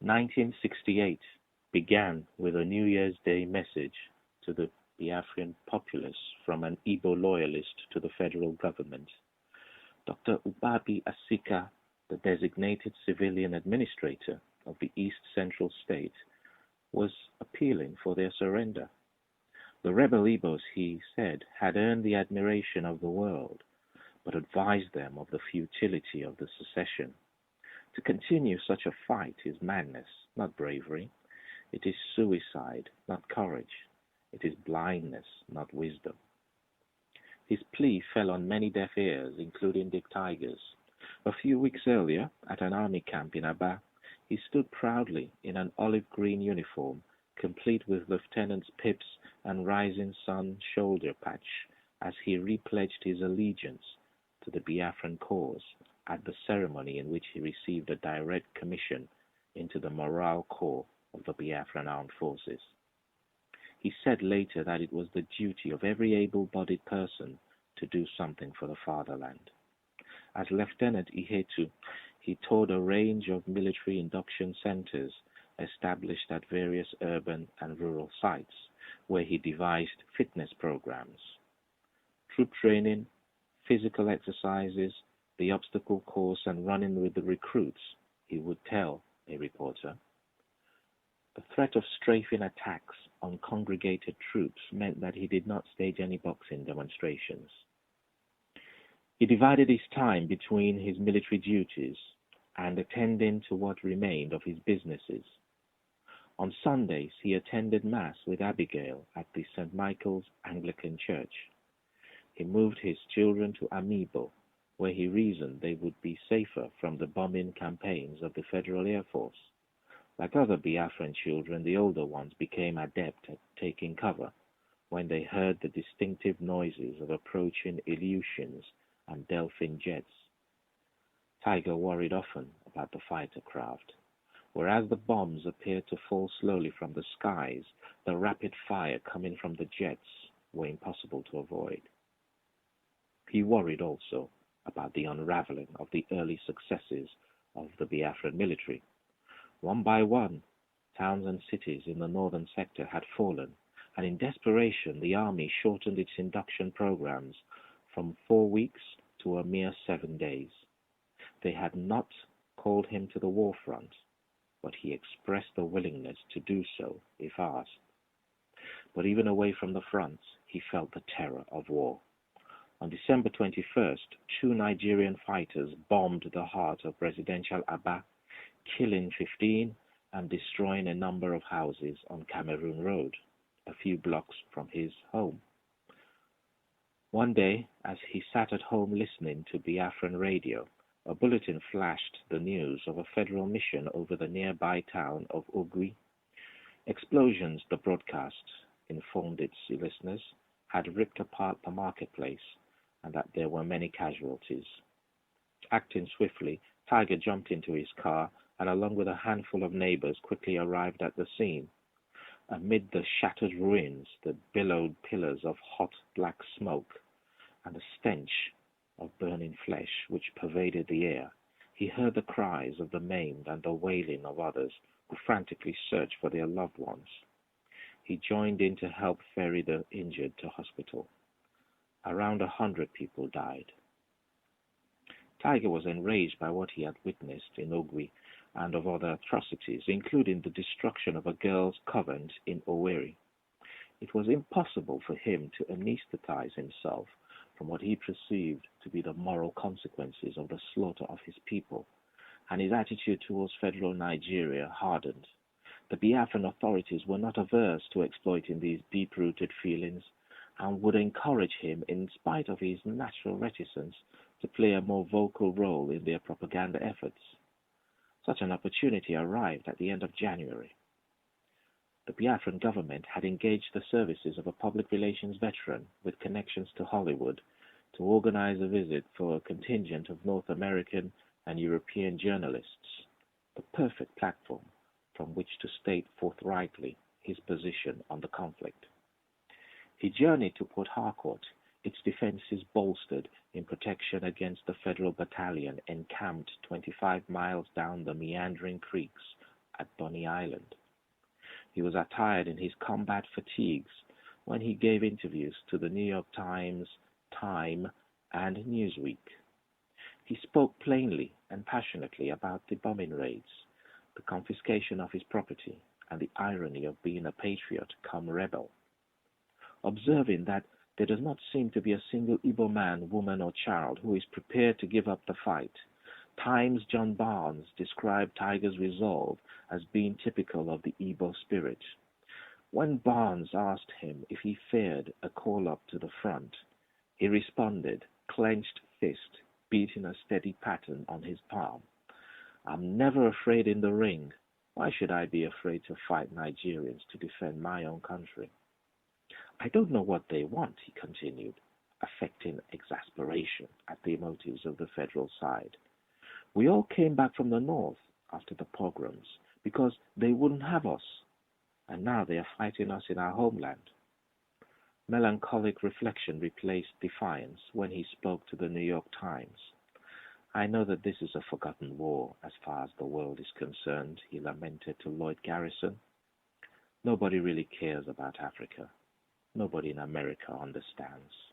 1968 began with a New Year's Day message to the Biafran populace from an Igbo loyalist to the federal government. Dr. Ubabi Asika, the designated civilian administrator of the East Central State, was appealing for their surrender. The rebel Igbos, he said, had earned the admiration of the world, but advised them of the futility of the secession. To continue such a fight is madness, not bravery. It is suicide, not courage. It is blindness, not wisdom. His plea fell on many deaf ears, including Dick Tigers. A few weeks earlier, at an army camp in Aba, he stood proudly in an olive-green uniform, complete with lieutenant's pips and rising sun shoulder patch, as he repledged his allegiance to the Biafran cause at the ceremony in which he received a direct commission into the morale corps of the Biafran Armed Forces. He said later that it was the duty of every able-bodied person to do something for the fatherland. As Lieutenant Ihetu, he toured a range of military induction centers established at various urban and rural sites, where he devised fitness programs. Troop training, physical exercises, the obstacle course, and running with the recruits, he would tell a reporter. The threat of strafing attacks on congregated troops meant that he did not stage any boxing demonstrations. He divided his time between his military duties and attending to what remained of his businesses. On Sundays, he attended Mass with Abigail at the St. Michael's Anglican Church. He moved his children to Amibo, where he reasoned they would be safer from the bombing campaigns of the Federal Air Force. Like other Biafran children, the older ones became adept at taking cover when they heard the distinctive noises of approaching Ilyushins and Delphin jets. Tiger worried often about the fighter craft. Whereas the bombs appeared to fall slowly from the skies, the rapid fire coming from the jets were impossible to avoid. He worried also about the unraveling of the early successes of the Biafran military. One by one, towns and cities in the northern sector had fallen, and in desperation the army shortened its induction programs from 4 weeks to a mere 7 days. They had not called him to the war front, but he expressed a willingness to do so if asked. But even away from the front, he felt the terror of war. On December 21st, 2 Nigerian fighters bombed the heart of residential Aba, killing 15 and destroying a number of houses on Cameroon Road, a few blocks from his home. One day, as he sat at home listening to Biafran radio, a bulletin flashed the news of a federal mission over the nearby town of Ogui. Explosions, the broadcast informed its listeners, had ripped apart the marketplace and that there were many casualties. Acting swiftly, Tiger jumped into his car and along with a handful of neighbors quickly arrived at the scene. Amid the shattered ruins that billowed pillars of hot black smoke and the stench of burning flesh which pervaded the air, he heard the cries of the maimed and the wailing of others who frantically searched for their loved ones. He joined in to help ferry the injured to hospital. Around 100 people died. Tiger was enraged by what he had witnessed in Ogui and of other atrocities, including the destruction of a girl's convent in Owerri. It was impossible for him to anesthetize himself from what he perceived to be the moral consequences of the slaughter of his people, and his attitude towards federal Nigeria hardened. The Biafran authorities were not averse to exploiting these deep-rooted feelings and would encourage him, in spite of his natural reticence, to play a more vocal role in their propaganda efforts. Such an opportunity arrived at the end of January. The Biafran government had engaged the services of a public relations veteran with connections to Hollywood to organize a visit for a contingent of North American and European journalists, the perfect platform from which to state forthrightly his position on the conflict. He journeyed to Port Harcourt, its defenses bolstered in protection against the federal battalion encamped 25 miles down the meandering creeks at Bonny Island. He was attired in his combat fatigues when he gave interviews to the New York Times, Time, and Newsweek. He spoke plainly and passionately about the bombing raids, the confiscation of his property, and the irony of being a patriot come rebel. Observing that there does not seem to be a single Igbo man, woman, or child who is prepared to give up the fight, Times John Barnes described Tiger's resolve as being typical of the Igbo spirit. When Barnes asked him if he feared a call-up to the front, he responded, clenched fist, beating a steady pattern on his palm. "I'm never afraid in the ring. Why should I be afraid to fight Nigerians to defend my own country?" "I don't know what they want," he continued, affecting exasperation at the motives of the federal side. "We all came back from the north after the pogroms because they wouldn't have us, and now they are fighting us in our homeland." Melancholic reflection replaced defiance when he spoke to the New York Times. "I know that this is a forgotten war as far as the world is concerned," he lamented to Lloyd Garrison. "Nobody really cares about Africa. Nobody in America understands."